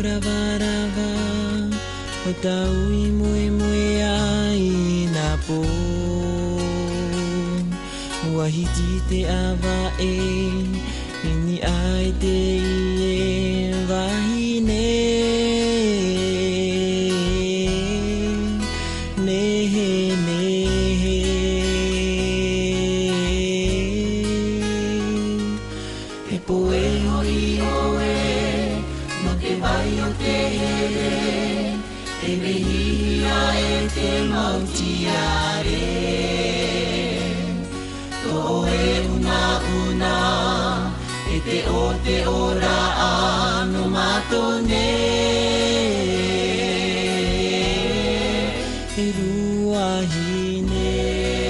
ravarava o taui mue mue ai na po ua hiti te awa e ini ai te ie wahine nehe nehe e poe hoi oe no te vai o te here e mehia e te mautiare to e una una e te ora no matone e rua hine